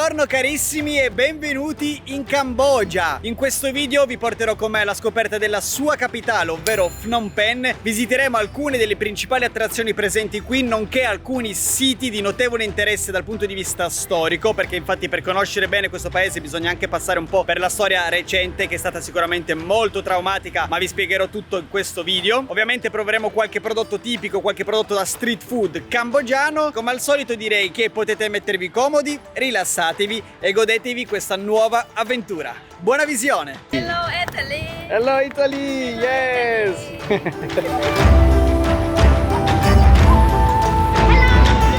Buongiorno carissimi e benvenuti in Cambogia. In questo video vi porterò con me alla scoperta della sua capitale, ovvero Phnom Penh. Visiteremo alcune delle principali attrazioni presenti qui, nonché alcuni siti di notevole interesse dal punto di vista storico, perché infatti per conoscere bene questo paese bisogna anche passare un po' per la storia recente, che è stata sicuramente molto traumatica, ma vi spiegherò tutto in questo video. Ovviamente proveremo qualche prodotto tipico, qualche prodotto da street food cambogiano. Come al solito direi che potete mettervi comodi, rilassatevi e godetevi questa nuova avventura. Buona visione! Hello Italy! Hello Italy! Yes!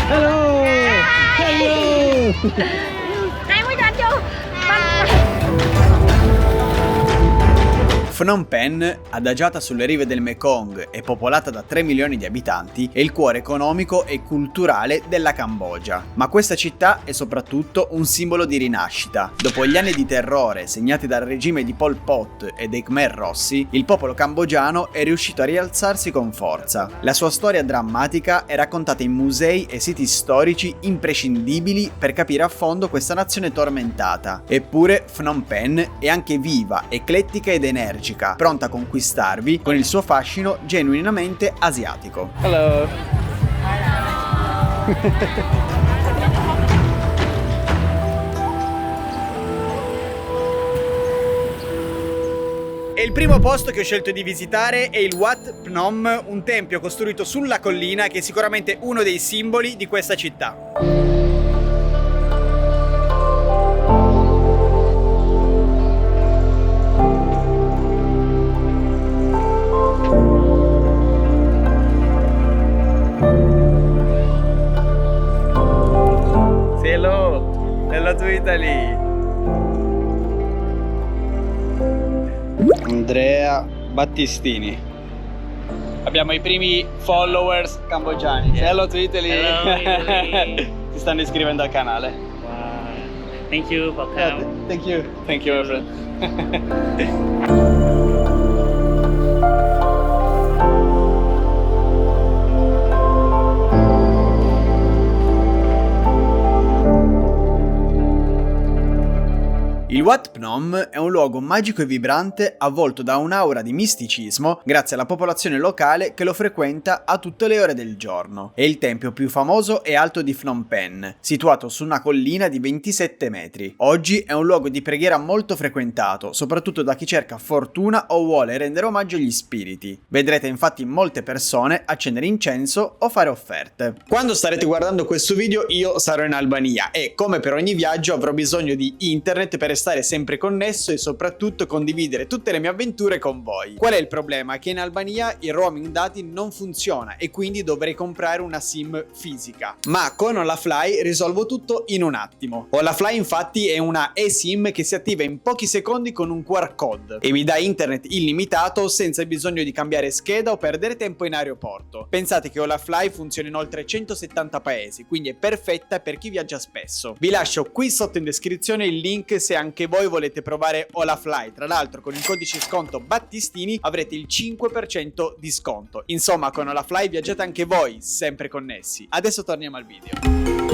Hello! Hello! Này mới đánh vô! Phnom Penh, adagiata sulle rive del Mekong e popolata da 3 milioni di abitanti, è il cuore economico e culturale della Cambogia. Ma questa città è soprattutto un simbolo di rinascita. Dopo gli anni di terrore segnati dal regime di Pol Pot e dei Khmer Rossi, il popolo cambogiano è riuscito a rialzarsi con forza. La sua storia drammatica è raccontata in musei e siti storici imprescindibili per capire a fondo questa nazione tormentata. Eppure Phnom Penh è anche viva, eclettica ed energica, pronta a conquistarvi con il suo fascino genuinamente asiatico. Hello. E il primo posto che ho scelto di visitare è il Wat Phnom, un tempio costruito sulla collina che è sicuramente uno dei simboli di questa città. Hello to Italy. Andrea Battistini. Abbiamo i primi followers cambogiani. Yeah. Hello to Italy. Hello, Italy. Si stanno iscrivendo al canale. Wow. Thank you for coming. Thank you. Thank you, my friend. Il Wat Phnom è un luogo magico e vibrante avvolto da un'aura di misticismo grazie alla popolazione locale che lo frequenta a tutte le ore del giorno. È il tempio più famoso e alto di Phnom Penh, situato su una collina di 27 metri. Oggi è un luogo di preghiera molto frequentato, soprattutto da chi cerca fortuna o vuole rendere omaggio agli spiriti. Vedrete infatti molte persone accendere incenso o fare offerte. Quando starete guardando questo video io sarò in Albania e, come per ogni viaggio, avrò bisogno di internet per stare sempre connesso e soprattutto condividere tutte le mie avventure con voi. Qual è il problema? Che in Albania il roaming dati non funziona e quindi dovrei comprare una SIM fisica. Ma con Holafly risolvo tutto in un attimo. Holafly infatti è una eSIM che si attiva in pochi secondi con un QR code e mi dà internet illimitato senza bisogno di cambiare scheda o perdere tempo in aeroporto. Pensate che Holafly funziona in oltre 170 paesi, quindi è perfetta per chi viaggia spesso. Vi lascio qui sotto in descrizione il link se anche voi volete provare Holafly. Tra l'altro con il codice sconto Battistini avrete il 5% di sconto. Insomma, con Holafly viaggiate anche voi sempre connessi. Adesso torniamo al video.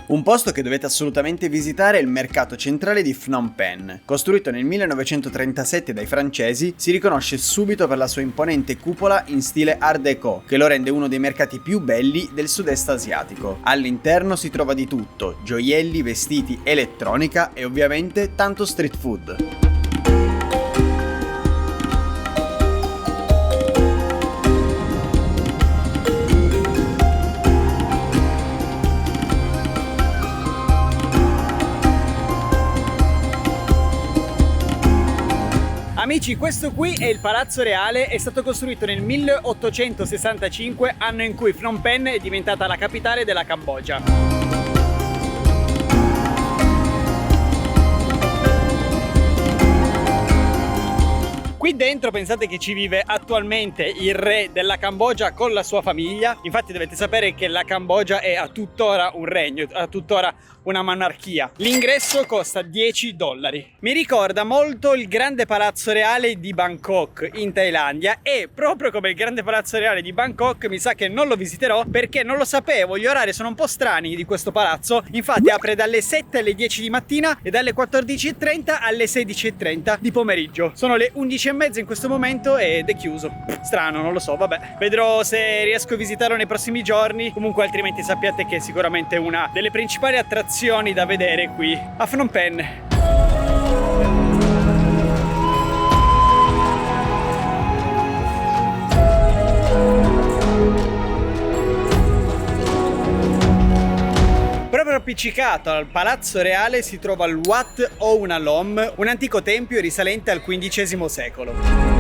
Un posto che dovete assolutamente visitare è il mercato centrale di Phnom Penh. Costruito nel 1937 dai francesi, si riconosce subito per la sua imponente cupola in stile Art Deco, che lo rende uno dei mercati più belli del sud-est asiatico. All'interno si trova di tutto: gioielli, vestiti, elettronica e ovviamente tanto street food. Amici, questo qui è il Palazzo Reale, è stato costruito nel 1865, anno in cui Phnom Penh è diventata la capitale della Cambogia. Qui dentro pensate che ci vive attualmente il re della Cambogia con la sua famiglia. Infatti dovete sapere che la Cambogia è a tuttora un regno, a tuttora una monarchia. L'ingresso costa $10. Mi ricorda molto il grande palazzo reale di Bangkok in Thailandia, e proprio come il grande palazzo reale di Bangkok mi sa che non lo visiterò perché non lo sapevo. Gli orari sono un po' strani di questo palazzo, infatti apre dalle 7 alle 10 di mattina e dalle 14:30 alle 16:30 di pomeriggio. Sono le 11:30 in questo momento ed è chiuso. Strano, non lo so, vabbè, vedrò se riesco a visitarlo nei prossimi giorni. Comunque altrimenti sappiate che è sicuramente una delle principali attrazioni da vedere qui a Phnom Penh. Proprio appiccicato al palazzo reale si trova il Wat Ouna Lom, un antico tempio risalente al XV secolo.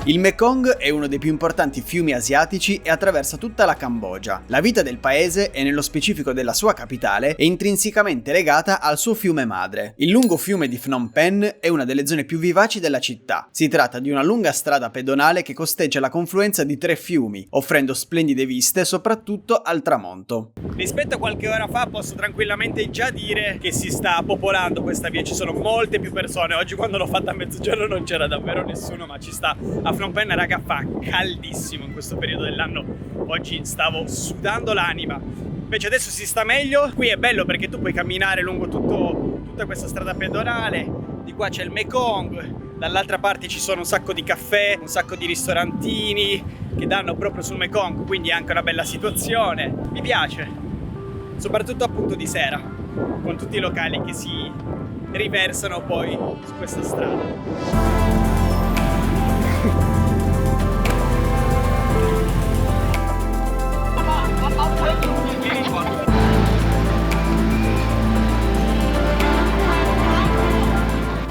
Il Mekong è uno dei più importanti fiumi asiatici e attraversa tutta la Cambogia. La vita del paese, e nello specifico della sua capitale, è intrinsecamente legata al suo fiume madre. Il lungo fiume di Phnom Penh è una delle zone più vivaci della città. Si tratta di una lunga strada pedonale che costeggia la confluenza di 3 fiumi, offrendo splendide viste soprattutto al tramonto. Rispetto a qualche ora fa posso tranquillamente già dire che si sta popolando questa via, ci sono molte più persone. Oggi quando l'ho fatta a mezzogiorno non c'era davvero nessuno, ma ci sta. A Phnom Penh, raga, fa caldissimo in questo periodo dell'anno. Oggi stavo sudando l'anima. Invece adesso si sta meglio. Qui è bello perché tu puoi camminare lungo tutta questa strada pedonale. Di qua c'è il Mekong, dall'altra parte ci sono un sacco di caffè, un sacco di ristorantini che danno proprio sul Mekong, quindi è anche una bella situazione. Mi piace, soprattutto appunto di sera, con tutti i locali che si riversano poi su questa strada.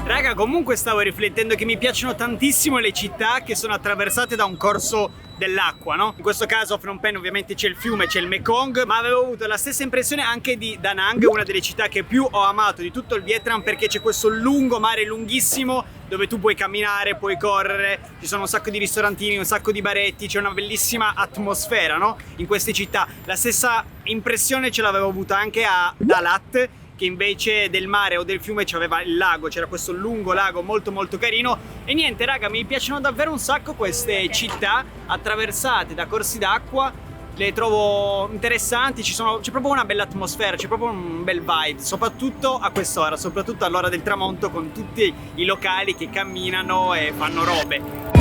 Raga, comunque stavo riflettendo che mi piacciono tantissimo le città che sono attraversate da un corso dell'acqua, no? In questo caso a Phnom Penh ovviamente c'è il fiume, c'è il Mekong, ma avevo avuto la stessa impressione anche di Da Nang, una delle città che più ho amato di tutto il Vietnam, perché c'è questo lungo mare lunghissimo dove tu puoi camminare, puoi correre, ci sono un sacco di ristorantini, un sacco di baretti, c'è una bellissima atmosfera, no? In queste città. La stessa impressione ce l'avevo avuta anche a Dalat, che invece del mare o del fiume c'aveva il lago, c'era questo lungo lago molto molto carino. E niente raga, mi piacciono davvero un sacco queste città attraversate da corsi d'acqua, le trovo interessanti, c'è proprio una bella atmosfera, c'è proprio un bel vibe, soprattutto a quest'ora, soprattutto all'ora del tramonto, con tutti i locali che camminano e fanno robe.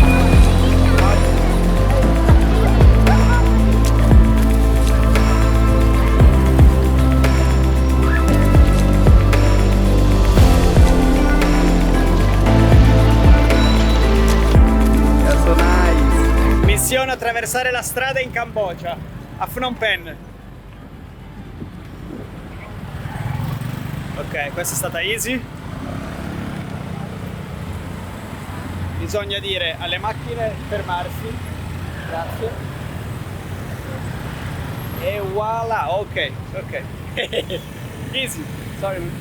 Missione attraversare la strada in Cambogia, a Phnom Penh. Ok, questa è stata easy. Bisogna dire alle macchine fermarsi. Grazie. E voilà, ok. Easy, sorry.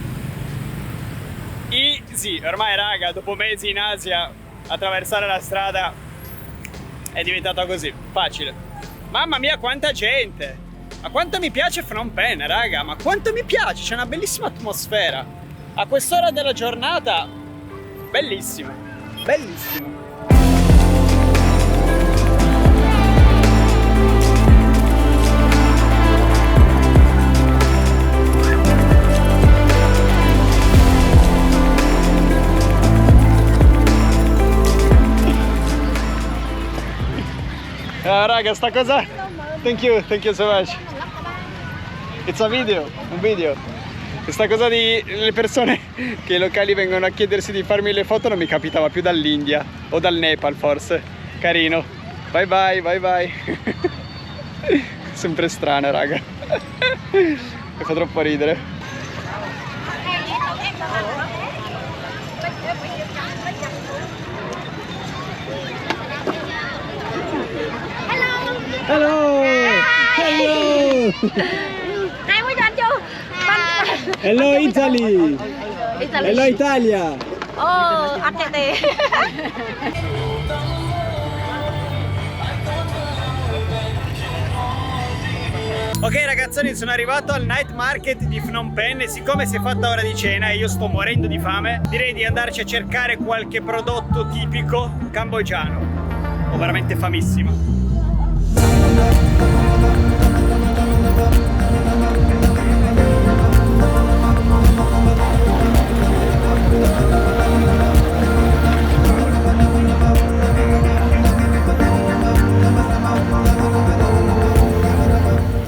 Easy, ormai raga, dopo mesi in Asia, attraversare la strada è diventata così, facile. Mamma mia quanta gente! Ma quanto mi piace Phnom Penh, raga, ma quanto mi piace, c'è una bellissima atmosfera. A quest'ora della giornata, bellissimo, bellissimo. Raga, sta cosa? Thank you so much. It's a video, un video. Questa cosa di le persone che i locali vengono a chiedersi di farmi le foto non mi capitava più dall'India o dal Nepal forse. Carino. Bye bye, bye bye. Sempre strano, raga. Mi fa troppo ridere. Hello. Hello! Này mới anh chưa? Hello Italy! Hello Italia! Anh chào tiền. Ok ragazzoni, sono arrivato al night market di Phnom Penh e siccome si è fatta ora di cena e io sto morendo di fame, direi di andarci a cercare qualche prodotto tipico cambogiano. Ho veramente famissimo.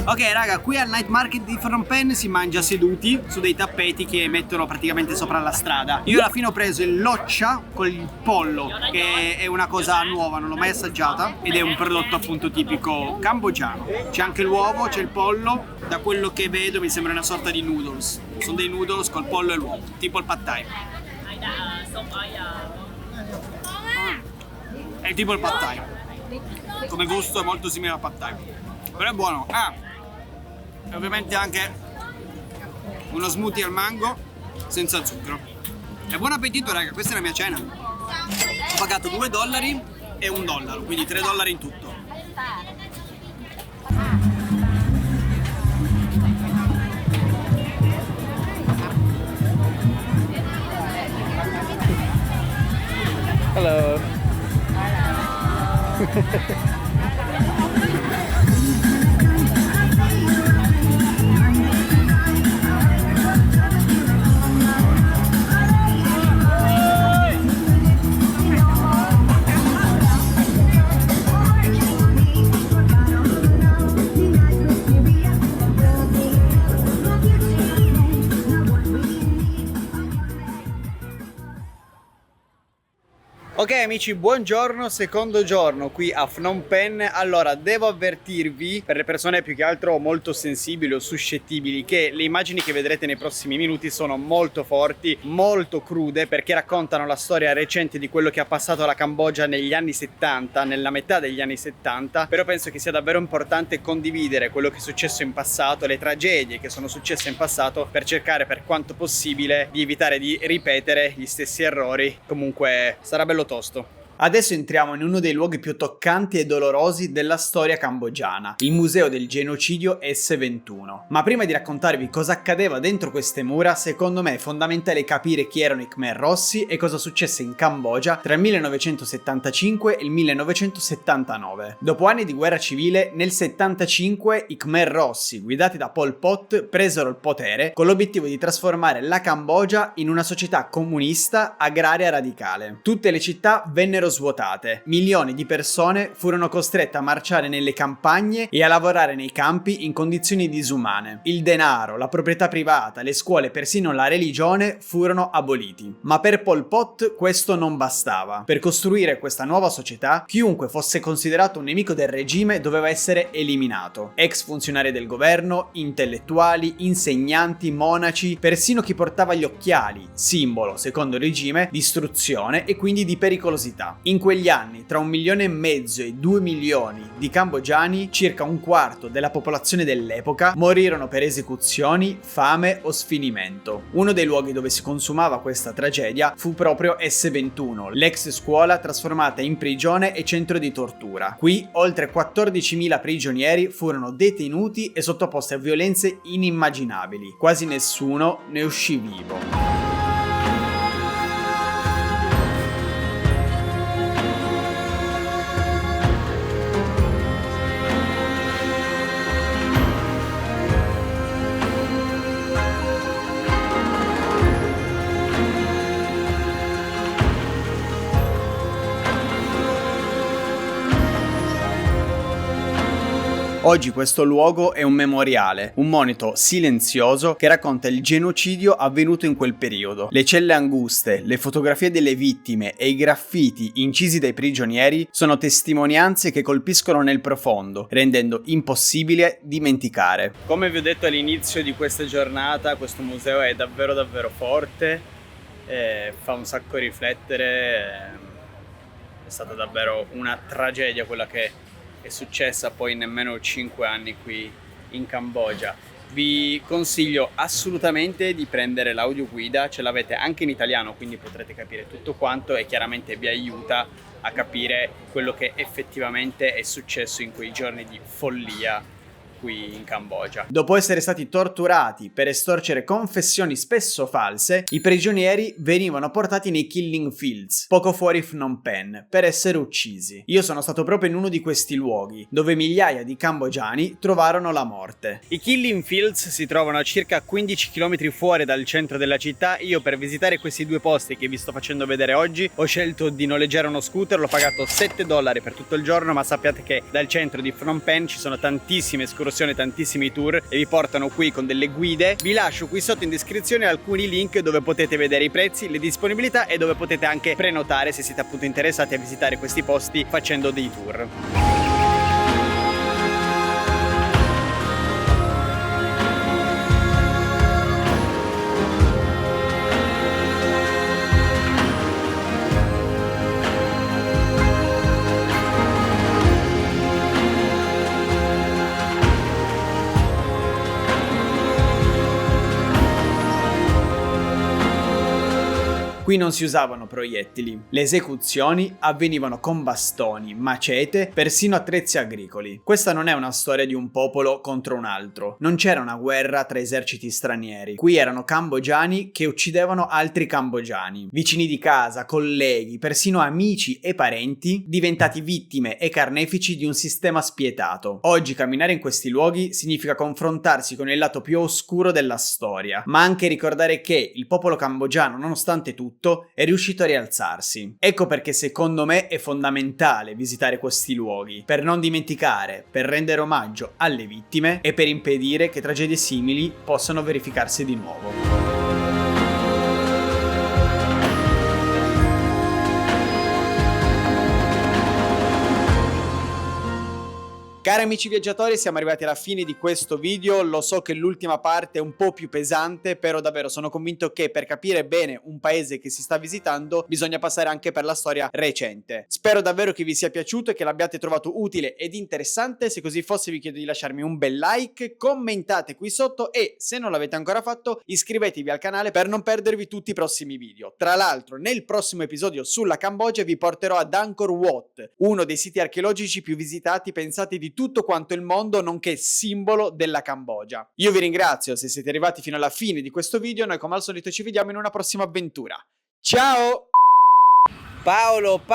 Ok raga, qui al night market di Phnom Penh si mangia seduti su dei tappeti che mettono praticamente sopra la strada. Io alla fine ho preso il loccia con il pollo, che è una cosa nuova, non l'ho mai assaggiata ed è un prodotto appunto tipico cambogiano. C'è anche l'uovo, c'è il pollo, da quello che vedo mi sembra una sorta di noodles. Sono dei noodles col pollo e l'uovo, tipo il pad thai. È tipo il pad thai. Come gusto è molto simile al pad thai. Però è buono. E ovviamente anche uno smoothie al mango senza zucchero. E buon appetito raga, questa è la mia cena. Ho pagato $2 e $1, quindi $3 in tutto. Hello. Ok amici, buongiorno, secondo giorno qui a Phnom Penh. Allora, devo avvertirvi, per le persone più che altro molto sensibili o suscettibili, che le immagini che vedrete nei prossimi minuti sono molto forti, molto crude, perché raccontano la storia recente di quello che ha passato la Cambogia negli anni 70, nella metà degli anni 70. Però penso che sia davvero importante condividere quello che è successo in passato, le tragedie che sono successe in passato, per cercare per quanto possibile di evitare di ripetere gli stessi errori. Comunque sarà bello tosto. Adesso entriamo in uno dei luoghi più toccanti e dolorosi della storia cambogiana, il Museo del Genocidio S21. Ma prima di raccontarvi cosa accadeva dentro queste mura, secondo me è fondamentale capire chi erano i Khmer Rossi e cosa successe in Cambogia tra il 1975 e il 1979. Dopo anni di guerra civile, nel 75 i Khmer Rossi, guidati da Pol Pot, presero il potere con l'obiettivo di trasformare la Cambogia in una società comunista agraria radicale. Tutte le città vennero svuotate. Milioni di persone furono costrette a marciare nelle campagne e a lavorare nei campi in condizioni disumane. Il denaro, la proprietà privata, le scuole, persino la religione furono aboliti. Ma per Pol Pot questo non bastava. Per costruire questa nuova società, chiunque fosse considerato un nemico del regime doveva essere eliminato. Ex funzionari del governo, intellettuali, insegnanti, monaci, persino chi portava gli occhiali, simbolo, secondo il regime, di istruzione e quindi di pericolosità. In quegli anni, tra 1,5 milioni e 2 milioni di cambogiani, circa un quarto della popolazione dell'epoca morirono per esecuzioni, fame o sfinimento. Uno dei luoghi dove si consumava questa tragedia fu proprio S21, l'ex scuola trasformata in prigione e centro di tortura. Qui oltre 14.000 prigionieri furono detenuti e sottoposti a violenze inimmaginabili. Quasi nessuno ne uscì vivo. Oggi questo luogo è un memoriale, un monito silenzioso che racconta il genocidio avvenuto in quel periodo. Le celle anguste, le fotografie delle vittime e i graffiti incisi dai prigionieri sono testimonianze che colpiscono nel profondo, rendendo impossibile dimenticare. Come vi ho detto all'inizio di questa giornata, questo museo è davvero forte, fa un sacco riflettere, è stata davvero una tragedia quella che è successa poi in nemmeno 5 anni qui in Cambogia. Vi consiglio assolutamente di prendere l'audioguida, ce l'avete anche in italiano, quindi potrete capire tutto quanto e chiaramente vi aiuta a capire quello che effettivamente è successo in quei giorni di follia qui in Cambogia. Dopo essere stati torturati per estorcere confessioni spesso false, i prigionieri venivano portati nei killing fields, poco fuori Phnom Penh, per essere uccisi. Io sono stato proprio in uno di questi luoghi, dove migliaia di cambogiani trovarono la morte. I killing fields si trovano a circa 15 km fuori dal centro della città. Io per visitare questi due posti che vi sto facendo vedere oggi ho scelto di noleggiare uno scooter, l'ho pagato $7 per tutto il giorno, ma sappiate che dal centro di Phnom Penh ci sono tantissime escursioni, tantissimi tour e vi portano qui con delle guide. Vi lascio qui sotto in descrizione alcuni link dove potete vedere i prezzi, le disponibilità e dove potete anche prenotare se siete appunto interessati a visitare questi posti facendo dei tour. Qui non si usavano proiettili, le esecuzioni avvenivano con bastoni, macete, persino attrezzi agricoli. Questa non è una storia di un popolo contro un altro, non c'era una guerra tra eserciti stranieri, qui erano cambogiani che uccidevano altri cambogiani, vicini di casa, colleghi, persino amici e parenti, diventati vittime e carnefici di un sistema spietato. Oggi camminare in questi luoghi significa confrontarsi con il lato più oscuro della storia, ma anche ricordare che il popolo cambogiano, nonostante tutto, è riuscito a rialzarsi. Ecco perché secondo me è fondamentale visitare questi luoghi, per non dimenticare, per rendere omaggio alle vittime e per impedire che tragedie simili possano verificarsi di nuovo. Cari amici viaggiatori, siamo arrivati alla fine di questo video. Lo so che l'ultima parte è un po' più pesante, però davvero sono convinto che per capire bene un paese che si sta visitando bisogna passare anche per la storia recente. Spero davvero che vi sia piaciuto e che l'abbiate trovato utile ed interessante. Se così fosse vi chiedo di lasciarmi un bel like, commentate qui sotto e se non l'avete ancora fatto iscrivetevi al canale per non perdervi tutti i prossimi video. Tra l'altro nel prossimo episodio sulla Cambogia vi porterò ad Angkor Wat, uno dei siti archeologici più visitati, pensate, di tutto quanto il mondo, nonché simbolo della Cambogia. Io vi ringrazio se siete arrivati fino alla fine di questo video. Noi come al solito ci vediamo in una prossima avventura. Ciao! Paolo.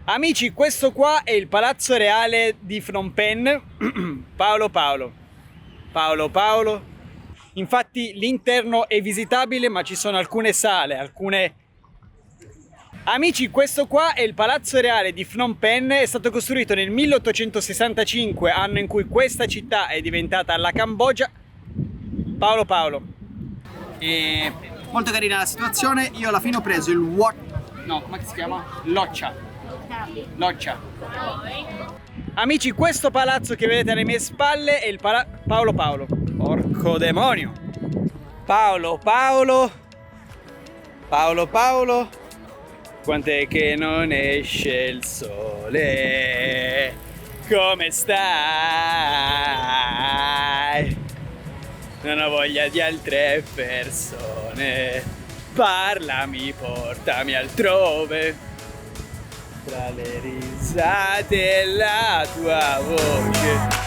Amici, questo qua è il palazzo reale di Phnom Penh. Paolo. Infatti l'interno è visitabile, ma ci sono alcune sale, Amici, questo qua è il palazzo reale di Phnom Penh, è stato costruito nel 1865, anno in cui questa città è diventata la Cambogia. Paolo. E molto carina la situazione, io alla fine ho preso il come si chiama? Loccia. Amici, questo palazzo che vedete alle mie spalle è il Paolo. Porco demonio. Paolo. Quant'è che non esce il sole? Come stai? Non ho voglia di altre persone. Parlami, portami altrove. Tra le risate e la tua voce.